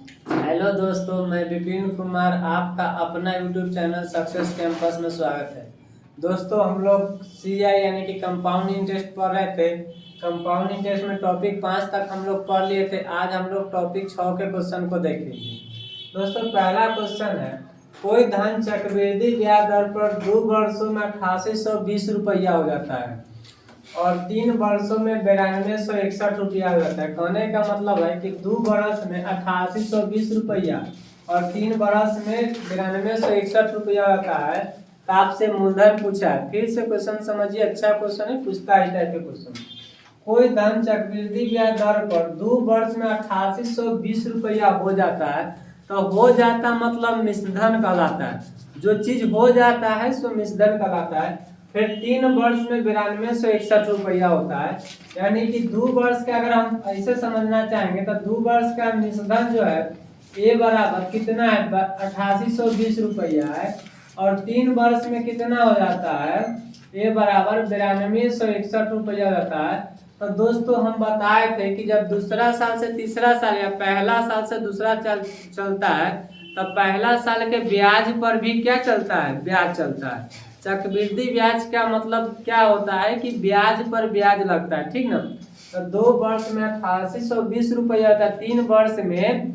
Hello दोस्तों, मैं विपिन कुमार आपका अपना यूट्यूब चैनल सक्सेस कैंपस में स्वागत है। दोस्तों, हम लोग सीआई यानी कि कंपाउंड इंटरेस्ट पढ़ रहे थे। कंपाउंड इंटरेस्ट में टॉपिक 5 तक हम लोग पढ़ लिए थे। आज हम लोग टॉपिक 6 के क्वेश्चन को देखेंगे। दोस्तों, पहला क्वेश्चन है, कोई धन चक्रवृद्धि ब्याज दर पर 2 वर्षों में 8820 रुपया हो जाता है और 3 वर्षों में 9261 रुपया हो जाता है। कहने का मतलब है कि 2 वर्ष में 8820 रुपया और 3 वर्ष में 9261 रुपया होता है। तो आपसे मूलधन पूछा है। फिर से क्वेश्चन समझिए, अच्छा क्वेश्चन है, पूछता है इस टाइप के क्वेश्चन। कोई धन चक्रवृद्धि ब्याज दर पर 2 वर्ष में 8820 रुपया हो जाता है। तो हो जाता मतलब मिश्रधन कहलाता है। जो चीज हो जाता है सो मिश्रधन कहलाता है। फिर 3 वर्ष में 9261 रुपया होता है। यानी कि 2 वर्ष का अगर हम ऐसे समझना चाहेंगे तो 2 वर्ष का मिश्रधन जो है ए बराबर कितना है, 8820 रुपया है और 3 वर्ष में कितना हो जाता है, ए बराबर 9261 रुपया होता है। तो दोस्तों, हम बताए थे कि जब दूसरा साल से तीसरा साल या पहला साल से दूसरा चलता है तो पहला साल के ब्याज पर भी क्या चलता है, ब्याज चलता है। चक्रवृद्धि ब्याज का मतलब क्या होता है कि ब्याज पर ब्याज लगता है, ठीक ना। तो 2 वर्ष में 8820 रुपया होता है, 3 वर्ष में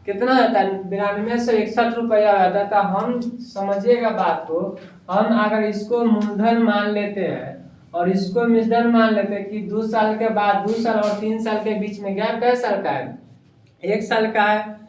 कितना होता है, 9261 रुपया होता है। तो हम समझिएगा बात को, हम अगर इसको मूलधन मान लेते हैं और इसको मिश्रधन मान लेते हैं कि 2 साल के बाद 2 साल और 3 साल के बीच में गैप कै साल का है, 1 साल का है।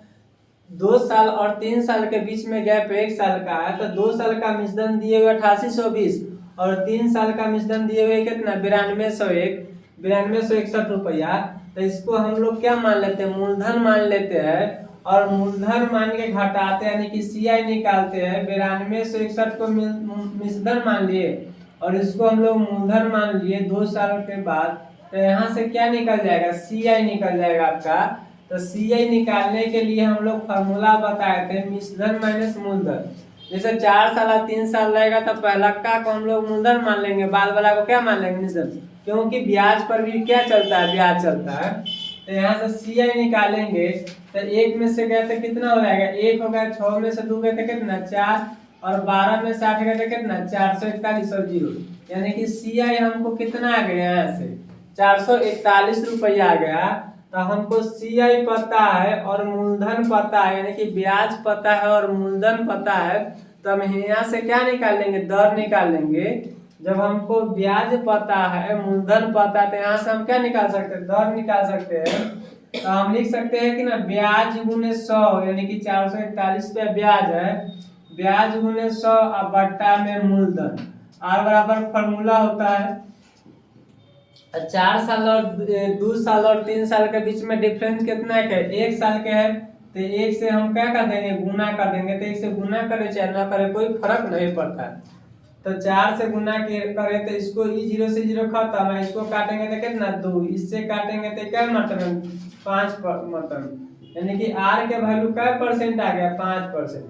2 साल और 3 साल के बीच में गैप 1 साल का है। तो 2 साल का मिश्रधन दिए हुए 8820 और 3 साल का मिश्रधन दिए हुए कितना, 9261 रुपया। तो इसको हम लोग क्या मान लेते हैं, मूलधन मान लेते हैं और मूलधन मान के घटाते यानी कि सीआई निकालते हैं। 9261 को मिश्रधन मान लिए और इसको हम लोग मूलधन मान लिए 2 साल के बाद। तो यहाँ से क्या निकल जाएगा, सीआई निकल जाएगा आपका। तो सीआई निकालने के लिए हम लोग फार्मूला बताए थे, मिश्रधन माइनस मूलधन। जैसे 4 साल और 3 साल रहेगा तो पहला का को हम लोग मूलधन मान लेंगे, बाद वाला को क्या मान लेंगे, मिश्रधन, क्योंकि ब्याज पर भी क्या चलता है, ब्याज चलता है। तो यहाँ से सीआई निकालेंगे तो 1 में से गए थे कितना हो जाएगा, 1 हो गया, 6 में से 2 गए थे कितना, 4 और 12 में से 8 गए थे कितना, 441 और 0। यानी कि सीआई हमको कितना आ गया, यहाँ से 441 रुपया आ गया। तो हमको सीआई पता है और मूलधन पता है, यानी कि ब्याज पता है और मूलधन पता है। तो हम यहाँ से क्या निकाल लेंगे, दर निकाल लेंगे। जब हमको ब्याज पता है, मूलधन पता है, तो यहाँ से हम क्या निकाल सकते हैं, दर निकाल सकते हैं। तो हम लिख सकते हैं कि ना, ब्याज गुने 100 यानी कि 441 पे ब्याज है, ब्याज गुने 100 और बट्टा में मूलधन। आर बराबर फॉर्मूला होता है 4 साल और 2 साल और 3 साल के बीच में डिफरेंस कितना है, 1 साल के है। तो 1 से हम क्या कर देंगे, गुना कर देंगे। तो 1 से गुना करे चाहे ना करे कोई फर्क नहीं पड़ता। तो 4 से गुना करे तो इसको 0 से 0 खत्म है, इसको काटेंगे तो कितना, 2, इससे काटेंगे तो क्या मतलब 5 मतलब, यानी कि आर के वैल्यू क्या परसेंट आ गया, 5%।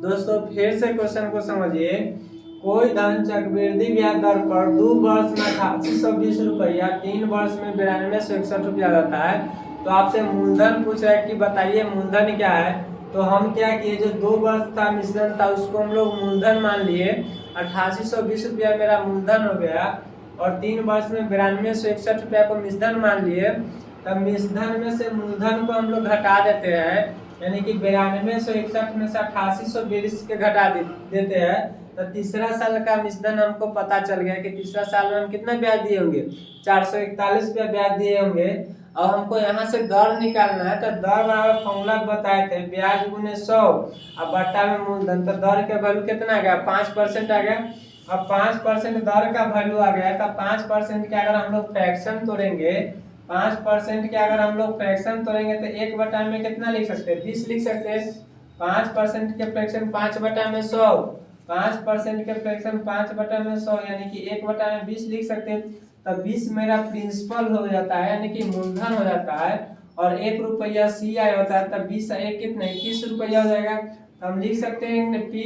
दोस्तों, फिर से क्वेश्चन को समझिए। कोई धन चक्रवृद्धि ब्याज दर पर 2 वर्ष में 8820 रुपया, 3 वर्ष में 9261 रुपया रहता है। तो आपसे मूलधन पूछ रहा है कि बताइए मूलधन क्या है। तो हम क्या किए, जो 2 वर्ष था मिश्रण था उसको हम लोग मूलधन मान लिए, 8820 रुपया मेरा मूलधन हो गया और 3 वर्ष में 9261 रुपया को मिश्रण मान लिए। तब मिश्रण में से मूलधन को हम लोग घटा देते हैं, यानी कि 9261 में से 8820 के घटा देते हैं। तो तीसरा साल का मिश्रण हमको पता चल गया कि तीसरा साल में हम कितना ब्याज दिए होंगे, 441 रुपया ब्याज दिए होंगे। और हमको यहाँ से दर निकालना है। तो दर बराबर फॉर्मूला बताए थे, ब्याज गुने 100 और बट्टा में मूलधन। तो दर के वैल्यू कितना आ गया, 5% आ गया। अब 5% दर का वैल्यू आ गया। तो 5% के अगर हम लोग फ्रैक्शन तोड़ेंगे, 5% के अगर हम लोग फ्रैक्शन तोड़ेंगे तो 1 बटा में कितना लिख सकते हैं, 20 लिख सकते हैं। 5% के फ्रैक्शन 5 बटा में 100, 5% के फ्रैक्शन 5 बटा में 100 यानी कि 1 बटा में 20 लिख सकते हैं। तब 20 मेरा प्रिंसिपल हो जाता है, यानी कि मूलधन हो जाता है और 1 रुपया सीआई होता है। तब 20 1 कितना, 21 रुपया हो जाएगा। तो हम लिख सकते हैं पी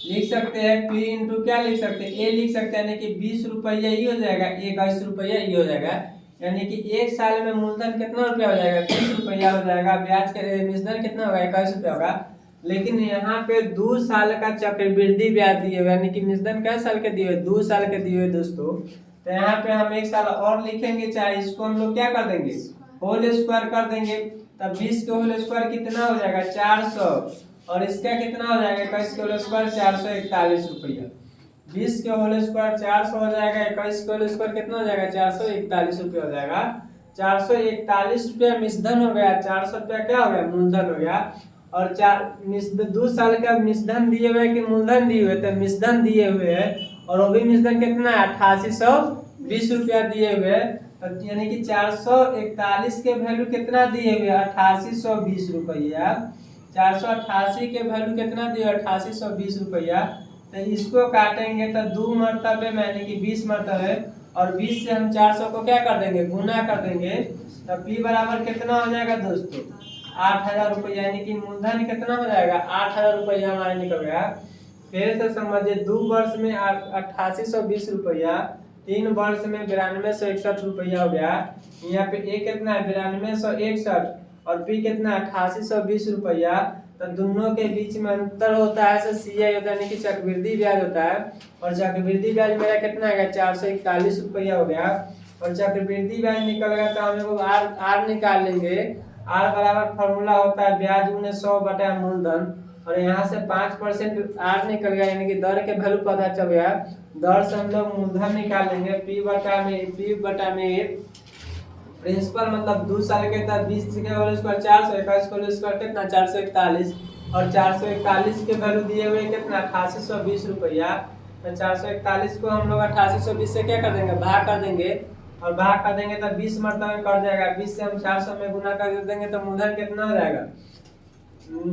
लिख सकते हैं पी इंटू क्या लिख सकते हैं, ए लिख सकते हैं, यानी कि 20 रुपया ही हो जाएगा, 21 रुपया ही हो जाएगा। यानी कि 1 साल में मूलधन कितना रुपया हो जाएगा, 30 रुपया हो जाएगा। ब्याज के मिश्रण कितना होगा, 21 रुपया होगा। लेकिन यहाँ पे 2 साल का चक्रवृद्धि ब्याज दिए हुए, यानी कि मिश्रण कै साल के दिए हुए, 2 साल के दिए हुए दोस्तों। तो यहाँ पे हम 1 साल और लिखेंगे, चाहे इसको हम लोग क्या कर देंगे, होल स्क्वायर कर देंगे। तब 20 के होल स्क्वायर कितना हो जाएगा, 400, और इसका कितना हो जाएगा, 21 के होल स्क्वायर 441 रुपया। 20 के होल स्क्वायर 400 हो जाएगा, 21 के होल स्क्वायर कितना हो जाएगा, 441 रुपया हो जाएगा। 441 रुपया मिश्रण हो गया, 400 रुपया क्या हो गया, मूलधन हो गया। और 2 साल का मिश्रण दिए हुए कि मूलधन दिए हुए, तो मिश्रण दिए हुए है, और वो भी मिश्रण कितना है, 8820 रुपया दिए हुए। यानी कि 441 के वैल्यू कितना दिए हुए, 8820 रुपया। 488 के वैल्यू कितना दिए, 8820 रुपया। तो इसको काटेंगे तो 2 मरतबे में, यानी कि 20 मरतबे, और 20 से हम 400 को क्या कर देंगे, गुना कर देंगे। तो P बराबर कितना हो जाएगा दोस्तों, 8000 रुपया। यानी कि मूलधन कितना हो जाएगा, 8000 रुपया हमारे निकल गया। फिर से समझिए, 2 वर्ष में 8820 रुपया, 3 वर्ष में 9261 रुपया हो गया। यहाँ पे A कितना है, 9261, और P कितना है, 8820 रुपया। तो दोनों के बीच में अंतर होता है, CI होता है, यानी कि चक्रवृद्धि ब्याज होता है। और चक्रवृद्धि ब्याज मेरा कितना है, 441 रुपया हो गया। और चक्रवृद्धि ब्याज निकल गया तो हम लोग आर निकाल लेंगे। आर बराबर फॉर्मूला होता है ब्याज गुने 100 बटा मूलधन, और यहाँ से 5% आर निकल गया, यानी कि दर के वैल्यू पता चल गया। दर से हम लोग मूलधन निकालेंगे, P बटा में प्रिंसिपल मतलब 2 साल के तक 20 के होल स्क्वायर 400, 21 के होल स्क्वायर कितना 441, और 441 के वैल्यू दिए हुए कितना 8820 रुपया। तो 441 को हम लोग 8820 से क्या कर देंगे, भाग कर देंगे, और भाग कर देंगे तो 20 मरतबे कर जाएगा। 20 से हम 400 में गुना कर देंगे तो मूलधन कितना हो जाएगा,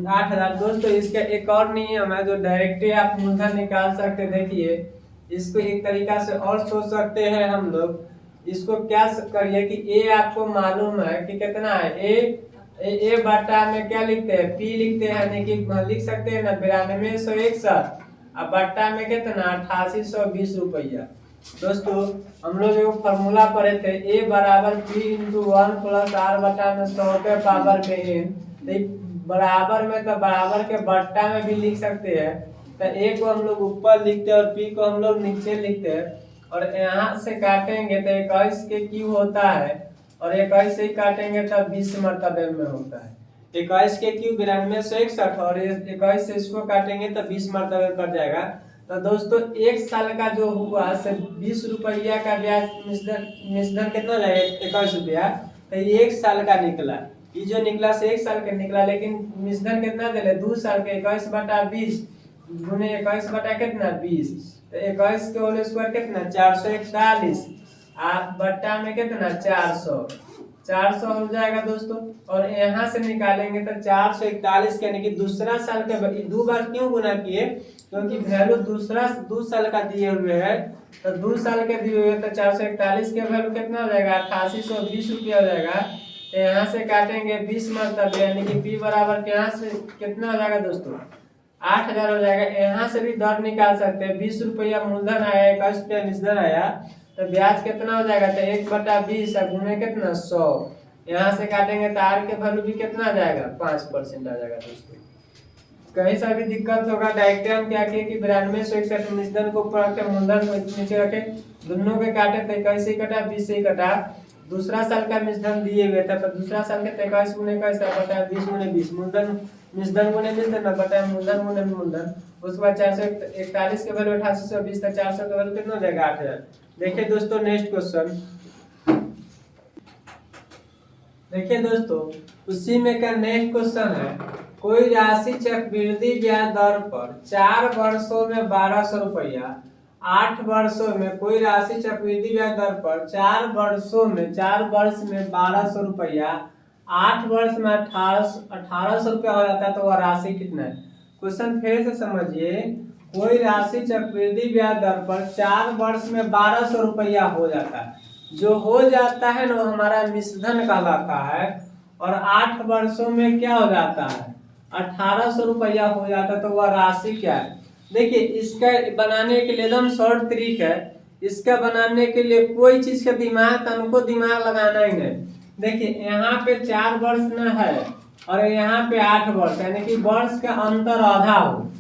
8000। दोस्तों इसका एक और नियम है जो डायरेक्टली आप मूलधन निकाल सकते, देखिए इसको एक तरीका से और सोच सकते हैं हम लोग। इसको क्या करिए कि ए आपको मालूम है कि कितना है, ए बटा में क्या लिखते हैं, P लिखते हैं, यानी कि लिख सकते हैं ना 9261, अब बट्टा में कितना 8820 रुपया। दोस्तों हम लोग एक फॉर्मूला पढ़े थे, ए बराबर P इंटू 1 प्लस आर बटा में 100 के पावर में n। बराबर में तो बराबर के बट्टा में भी लिख सकते हैं। तो ए को हम लोग ऊपर लिखते हैं और P को हम लोग नीचे लिखते हैं। और यहाँ से काटेंगे तो 21 के क्यू होता है, और 21 से काटेंगे तो 20 मरतबे में होता है। 21 के क्यू 9261, और 21 से इसको काटेंगे तो 20 मरतबे पड़ जाएगा। तो दोस्तों 1 साल का जो हुआ से 20 रुपया का ब्याज मिश्रण कितना हो जाएगा, 21 रुपया। तो 1 साल का निकला, ये जो निकला से 1 साल का निकला, लेकिन मिश्रण कितना दे 2 साल के, 21 बटा 20 गुने 21 बटा कितना 20। तो 21 के होल स्क्वायर कितना 441, आप बट्टा में कितना 400 हो जाएगा दोस्तों। और यहाँ से निकालेंगे तो 441 यानी कि दूसरा साल के 2 बार क्यों गुना किए, क्योंकि वैल्यू 2 साल का दिए हुए है। तो 2 साल के दिए हुए तो 441 के वैल्यू कितना हो जाएगा 8820 रुपया हो जाएगा। तो यहाँ से काटेंगे 20 मरतबे, यानी कि P बराबर यहाँ से कितना हो जाएगा दोस्तों 8000 हो जाएगा। यहाँ से भी दर निकाल सकते हैं, 20 रुपया मूलधन आया, 21 रुपया मिश्रण आया, तो ब्याज कितना हो जाएगा, तो 1 बटा 20 गुने कितना 100। यहाँ से काटेंगे तो आर के वैल्यू भी कितना आ जाएगा 5% आ जाएगा दोस्तों। कहीं सा भी दिक्कत होगा डायरेक्ट हम क्या किए कि 9261 मिश्रण को ऊपर रखे, मूलधन को नीचे रखे, दोनों के काटे तो 21 से कटा 20 से कटा। दूसरा साल का मिश्रण दिए हुए था, तो दूसरा साल के 21 गुने 21 बटा 20 गुने 20, मूलधन मिश्रण गुने मिश्रण बटा मूलधन गुने मूलधन। उसके बाद 441 के वैल्यू 8820 था, 400 के वैल्यू कितना हो जाएगा 8000। देखिए दोस्तों नेक्स्ट क्वेश्चन, देखिए दोस्तों उसी में का नेक्स्ट क्वेश्चन है, कोई राशि चक्रवृद्धि ब्याज दर पर 4 वर्षों में 1200 रुपया, 8 वर्षों में कोई राशि चक्रवृद्धि ब्याज दर पर 4 वर्ष में 1200 रुपया, 8 वर्ष में 1800 रुपया हो जाता है, तो वह राशि कितना है। क्वेश्चन फिर से समझिए, कोई राशि चक्रवृद्धि ब्याज दर पर 4 वर्ष में 1200 रुपया हो जाता है, जो हो जाता है ना वो हमारा मिश्रण कहलाता है। और 8 वर्षों में क्या हो जाता है 1800 रुपया हो जाता है, तो वह राशि क्या है। देखिए इसका बनाने के लिए एकदम शॉर्ट ट्रिक है, इसका बनाने के लिए कोई चीज का दिमाग, हमको दिमाग लगाना ही नहीं। देखिए यहाँ पे 4 वर्ष न है और यहाँ पे 8 वर्ष, यानी कि वर्ष का अंतर आधा हो।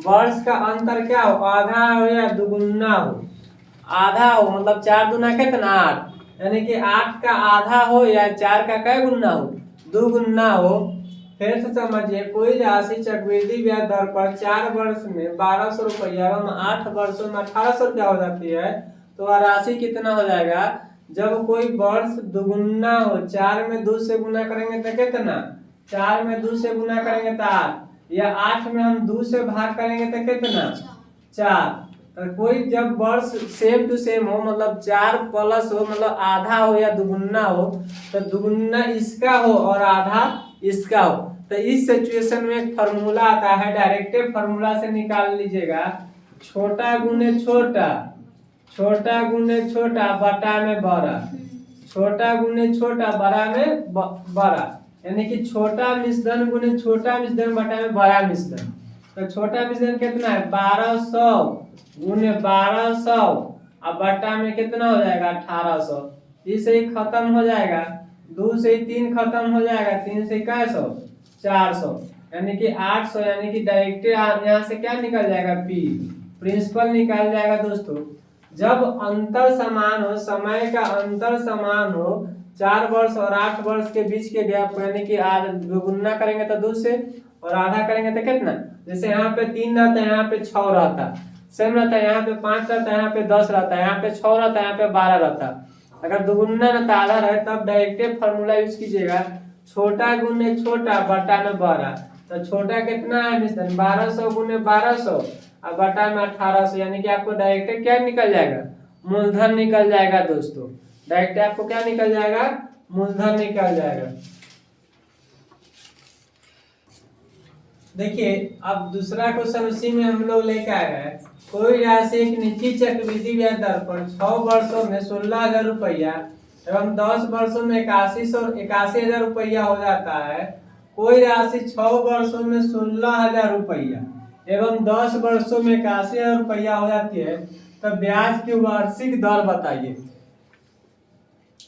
वर्ष का अंतर क्या हो, आधा हो या दुगुना हो। आधा हो मतलब 4 दूना कितना 8, यानी कि 8 का आधा हो या 4 का कै गुना हो, 2 गुना हो। फिर से समझिए, कोई राशि चक्रवृद्धि ब्याज दर पर 4 वर्ष में 1200 रुपया एवं 8 वर्षों में 1800 रुपया हो जाती है, तो वह राशि कितना हो जाएगा। जब कोई वर्ष दुगुना हो, 4 में 2 से गुना करेंगे तो कितना, 4 में 2 से गुना करेंगे तो 8, या 8 में हम 2 से भाग करेंगे तो कितना 4। तो कोई जब वर्ष सेम टू सेम हो, मतलब 4 प्लस हो, मतलब आधा हो या दुगुना हो, तो दुगुना इसका हो और आधा इसका हो। तो इस सिचुएशन में एक फॉर्मूला आता है, डायरेक्ट फार्मूला से निकाल लीजिएगा। छोटा गुने छोटा, छोटा गुने छोटा बटा में बड़ा, छोटा गुने छोटा बड़ा में बड़ा, यानी कि छोटा मिश्रण गुने छोटा मिश्रण बटा में बड़ा मिश्रण। तो छोटा मिश्रण कितना है 1200 गुने 1200 और बटा में कितना हो जाएगा 1800। इससे ही खत्म हो जाएगा, 2 से ही 3 खत्म हो जाएगा, 3 से क्या 100 400, यानी कि 800, यानी कि डायरेक्ट यहाँ से क्या निकल जाएगा पी, प्रिंसिपल निकल जाएगा। दोस्तों जब अंतर समान हो, समय का अंतर समान हो, 4 वर्ष और 8 वर्ष के बीच के गैप, यानी कि गुना करेंगे तो 2 से और आधा करेंगे तो कितना, जैसे यहाँ पे 3 रहता है, यहाँ पे 6 रहता, सेम रहता है, यहाँ पे 5 रहता है, यहाँ पे 10 रहता है, यहाँ पे 6 रहता है, यहाँ पे 12 रहता है। अगर दुगुना रहता आधा रहे तब डायरेक्ट फार्मूला यूज कीजिएगा, छोटा गुने छोटा बटा में बड़ा। तो छोटा कितना है मिश्रण 1200 गुने 1200 और बटा में 1800, यानी कि आपको डायरेक्ट क्या निकल जाएगा, मूलधन निकल जाएगा। दोस्तों डायरेक्ट आपको क्या निकल जाएगा, मूलधन निकल जाएगा। देखिए अब दूसरा क्वेश्चन उसी में हम लोग लेकर आए हैं। कोई राशि एक निश्चित चक्रवृद्धि ब्याज दर पर 6 वर्षों में 16,000 रुपया एवं 10 वर्षों में 81,000 रुपया हो जाता है। कोई राशि 6 वर्षों में 16,000 रुपया एवं 10 वर्षों में 81,000 रुपया हो जाती है, तो ब्याज की वार्षिक दर बताइए।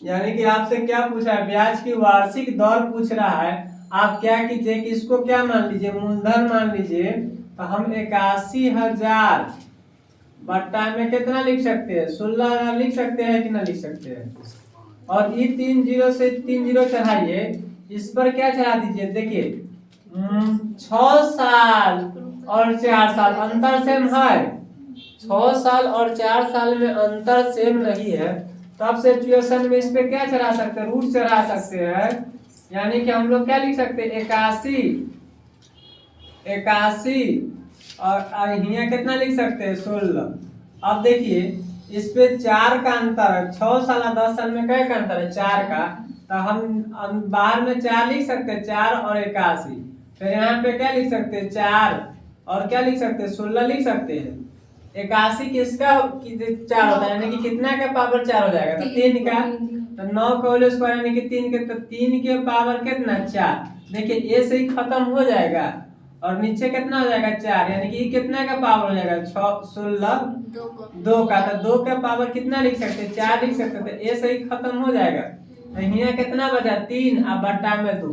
यानी कि आपसे क्या पूछा है, ब्याज की वार्षिक दर पूछ रहा है। आप क्या कीजिए कि इसको क्या मान लीजिए, मूलधन मान लीजिए। तो हम 81,000 बट्टा में कितना लिख सकते हैं, 16,000 लिख सकते हैं कि ना लिख सकते हैं। और ये 3 जीरो से 3 जीरो चढ़ाइए, इस पर क्या चढ़ा दीजिए। देखिए 6 साल और 4 साल अंतर सेम है, 6 साल और 4 साल में अंतर सेम नहीं है, तब सिचुएशन में इस पे क्या चढ़ा सकते हैं, रूट चढ़ा सकते हैं। यानी कि हम लोग क्या लिख सकते हैं 81 और यहाँ कितना लिख सकते हैं 16। अब देखिए इस पे 4 का अंतर है, 6 साल और 10 साल में क्या का अंतर है 4 का, तो हम बाहर में 4 लिख सकते हैं, 4 और 81। फिर यहाँ पे क्या लिख सकते हैं 4 और क्या लिख सकते हैं 16 लिख सकते हैं। 81 किसका 4 होता है, यानी कि कितना का पावर 4 हो जाएगा, तो 3 का, तो 9 का होल स्क्वायर यानी कि 3 के, तो 3 के पावर कितना 4। देखिए ए से ही खत्म हो जाएगा और नीचे कितना हो जाएगा 4, यानी कि कितना का पावर हो जाएगा 16 2 का, तो 2 का पावर कितना लिख सकते हैं 4 लिख सकते हैं, तो ए से ही खत्म हो जाएगा। तो यहाँ कितना बचा 3 और बटा में 2,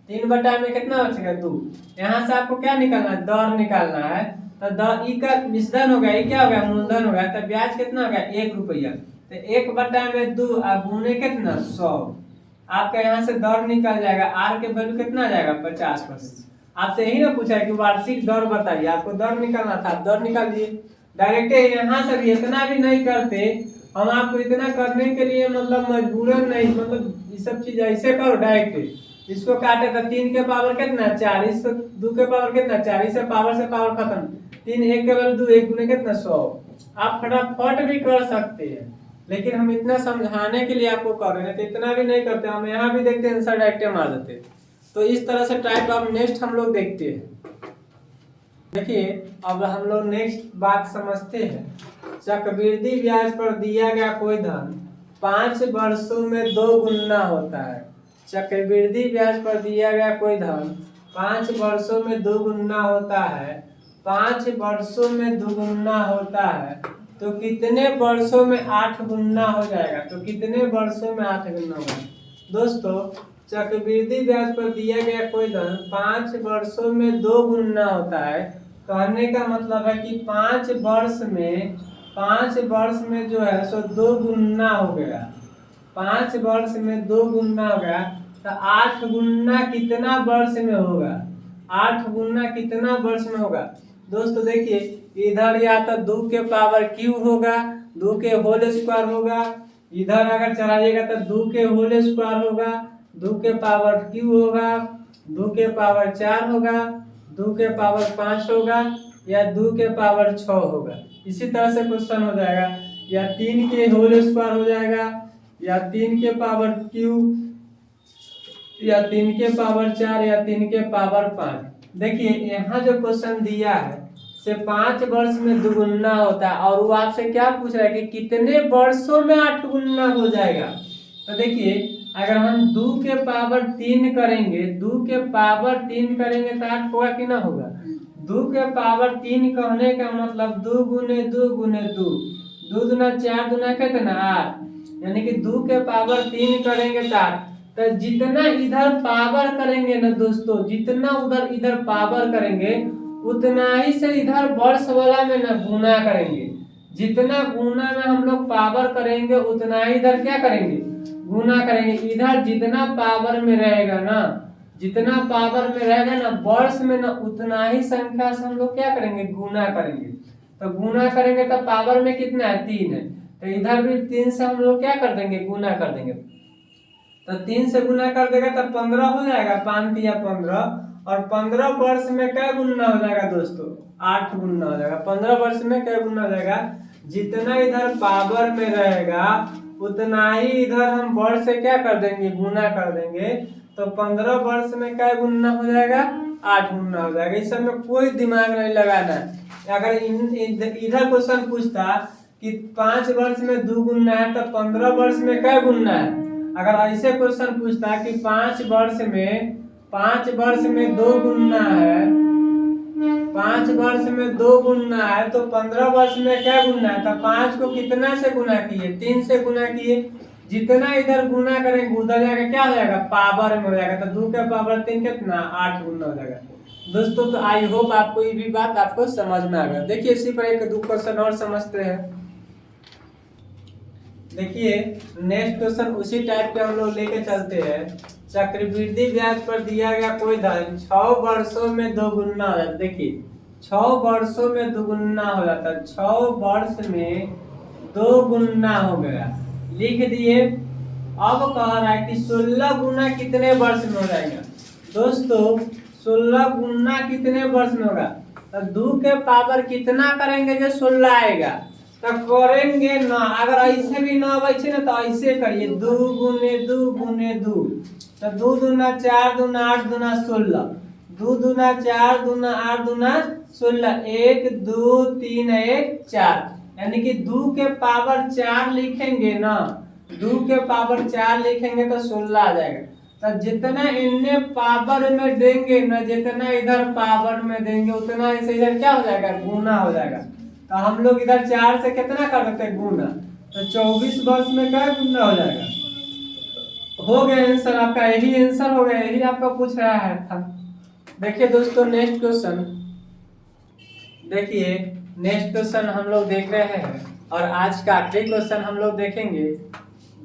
3 बटा में कितना बचेगा 2। यहाँ से आपको क्या निकालना है, दर निकालना है। तो द ई का मिश्रण हो गया, ये क्या हो गया मूलधन हो गया, तो ब्याज कितना हो गया 1 रुपया, तो 1 बटा में 2 और गुने कितना 100। आपका यहाँ से दर निकल जाएगा, आर के वैल्यू कितना आ जाएगा 50%। आपसे यही ना पूछा है कि वार्षिक दर बताइए, आपको दर निकालना था, आप दर निकाल दिए डायरेक्ट। यहाँ से भी इतना भी नहीं करते हम, आपको इतना करने के लिए मतलब मजबूरन नहीं, मतलब ये सब चीज ऐसे करो डायरेक्ट। इसको काटे तो 3 के पावर कितना 4, इसको 2 के पावर कितना 4, इससे पावर खत्म, 3 1 के वैल्यू 2, 1 गुने कितना 100। आप फटाफट भी कर सकते हैं, लेकिन हम इतना समझाने के लिए आपको कर रहे हैं, तो इतना भी नहीं करते हम। यहाँ भी देखते हैं आंसर डायरेक्ट मार देते। तो इस तरह से टाइप ऑफ नेक्स्ट हम लोग देखते हैं। देखिए अब हम लोग नेक्स्ट बात समझते हैं। चक्रवृद्धि ब्याज पर दिया गया कोई धन 5 वर्षों में 2 गुना होता है। चक्रवृद्धि ब्याज पर दिया गया कोई धन 5 वर्षों में 2 गुना होता है, 5 वर्षों में 2 गुना होता है, तो कितने वर्षों में 8 गुना हो जाएगा? तो कितने वर्षों में 8 गुना होगा? दोस्तों चक्रवृद्धि ब्याज पर दिया गया कोई धन 5 वर्षों में 2 गुना होता है। कहने का मतलब है कि 5 वर्ष में जो है सो 2 गुना हो गया। 5 वर्ष में 2 गुना हो गया तो 8 गुना कितना वर्ष में होगा? 8 गुना कितना वर्ष में होगा? दोस्तों देखिए इधर या तो 2 के पावर क्यूब होगा, 2 के होल स्क्वायर होगा। इधर अगर चलाइएगा तो 2 के होल स्क्वायर होगा, 2 के पावर क्यूब होगा, 2 के पावर 4 होगा, 2 के पावर 5 होगा या 2 के पावर 6 होगा। इसी तरह से क्वेश्चन हो जाएगा, या 3 के होल स्क्वायर हो जाएगा, या 3 के पावर क्यूब, या 3 के पावर 4, या 3 के पावर 5। देखिए यहाँ जो क्वेश्चन दिया है से 5 वर्ष में 2 गुना होता है और वो आपसे क्या पूछ रहा है कि कितने वर्षों में 8 गुना हो जाएगा। तो देखिए अगर हम 2 के पावर 3 करेंगे, 2 के पावर 3 करेंगे तो 8 होगा कि ना होगा? 2 के पावर 3 कहने का मतलब 2 गुने 2 गुने 2, 2 दूना 4 दूना कितना 8, यानी कि 2 के पावर 3 करेंगे तो 8। तो जितना इधर पावर करेंगे ना दोस्तों, जितना उधर इधर पावर करेंगे उतना ही से इधर वर्ष वाला में ना गुना करेंगे। जितना गुना में हम लोग पावर करेंगे उतना ही इधर क्या करेंगे? गुना करेंगे। इधर जितना पावर में रहेगा ना, जितना पावर में रहेगा ना वर्ष में ना, उतना ही संख्या से हम लोग क्या करेंगे? गुना करेंगे। तो गुना करेंगे तो पावर में कितना है? 3 है। तो इधर भी 3 से हम लोग क्या कर देंगे? गुना कर देंगे। तो 3 से गुना कर देगा तो 15 हो जाएगा, 5 या 15। और 15 वर्ष में क्या गुना हो जाएगा दोस्तों? 8 गुना हो जाएगा। 15 वर्ष में क्या गुना हो जाएगा? जितना इधर पावर में रहेगा उतना ही इधर हम वर्ष से क्या कर देंगे? गुना कर देंगे। तो 15 वर्ष में क्या गुना हो जाएगा? 8 गुना हो जाएगा। इस सब में कोई दिमाग नहीं लगाना है। अगर इधर क्वेश्चन पूछता कि 5 वर्ष में 2 गुना है तो 15 वर्ष में क्या गुना है? अगर ऐसे क्वेश्चन पूछता कि 5 वर्ष में 2 गुना है, 5 वर्ष में 2 गुना है तो 15 वर्ष में क्या गुना है? तो 5 को कितना से गुना किए? 3 से गुना किए। जितना इधर गुना करेंगे उधर जाएगा क्या हो जाएगा? पावर में हो जाएगा। तो 2 के पावर 3 कितना? 8 गुना हो जाएगा। दोस्तों तो आई होप आपको ये भी बात आपको समझ में आ गया। देखिए इसी पर एक 2 क्वेश्चन और समझते हैं। देखिए नेक्स्ट क्वेश्चन उसी टाइप के हम लोग लेके चलते हैं। चक्रवृद्धि ब्याज पर दिया गया कोई धन 6 वर्षों में 2 गुना हो जाता है। देखिए 6 वर्षों में 2 गुना हो जाता है। 6 वर्ष में 2 गुना हो गया, लिख दिए। अब कह रहा है कि 16 गुना कितने वर्ष में हो जाएगा? दोस्तों 16 गुना कितने वर्ष में होगा? तो 2 के पावर कितना करेंगे जो 16 आएगा? तो करेंगे ना, अगर ऐसे भी ना आवे ना तो ऐसे करिए 2 गुने 2 गुने 2। तो 2 दूना 4 दूना 8 दूना 16, 2 दूना 4 दूना 8 दूना 16, 1 2 3 1 4, यानी कि 2 के पावर 4 लिखेंगे ना, 2 के पावर 4 लिखेंगे तो 16 आ जाएगा। तो जितना इन्हें पावर में देंगे ना, जितना इधर पावर में देंगे उतना ऐसे इधर क्या हो जाएगा? गुना हो जाएगा। तो हम लोग इधर 4 से कितना कर देते हैं? गुना। तो 24 वर्ष में क्या गुना हो जाएगा? हो गया आंसर आपका, यही आंसर हो गया, यही आपका पूछ रहा है था। देखिए दोस्तों नेक्स्ट क्वेश्चन, देखिए नेक्स्ट क्वेश्चन हम लोग देख रहे हैं और आज का आखिरी क्वेश्चन हम लोग देखेंगे।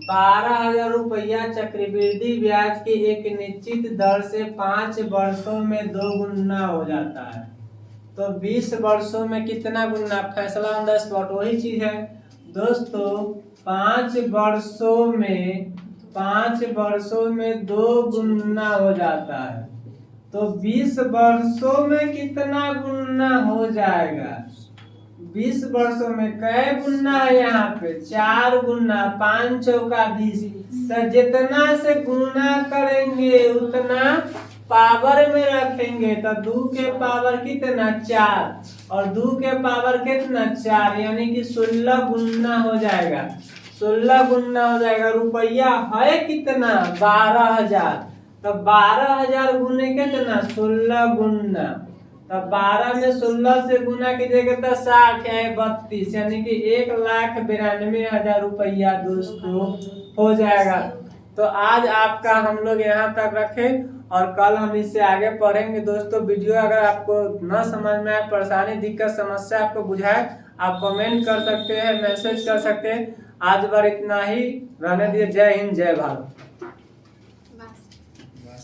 12,000 रुपया चक्रवृद्धि ब्याज की एक निश्चित दर से 5 वर्षों में 2 गुना हो जाता है, तो 20 वर्षों में कितना गुना? फैसला ऑन द स्पॉट। वही चीज है दोस्तों, 5 वर्षों में 2 गुना हो जाता है, तो 20 वर्षों में कितना गुना हो जाएगा? 20 वर्षों में कै गुना है? यहाँ पे 4 गुना, 5 चौका 20। तो जितना से गुना करेंगे उतना पावर में रखेंगे। तो 2 के पावर कितना? 4, और 2 के पावर कितना? 4, यानी कि 16 गुना हो जाएगा। 16 गुना हो जाएगा। रुपया है कितना? 12,000। तो 12,000 गुने कितना? 16 गुना। तो 12 में 16 से गुना कीजिएगा तो 60 है 32, यानी कि 1,92,000 रुपया दोस्तों हो जाएगा। तो आज आपका हम लोग यहाँ तक रखें और कल हम इससे आगे पढ़ेंगे दोस्तों। वीडियो अगर आपको न समझ में आए, परेशानी दिक्कत समस्या आपको बुझाए, आप कमेंट कर सकते हैं, मैसेज कर सकते हैं। आज बार इतना ही रहने दिए। जय हिंद जय भारत।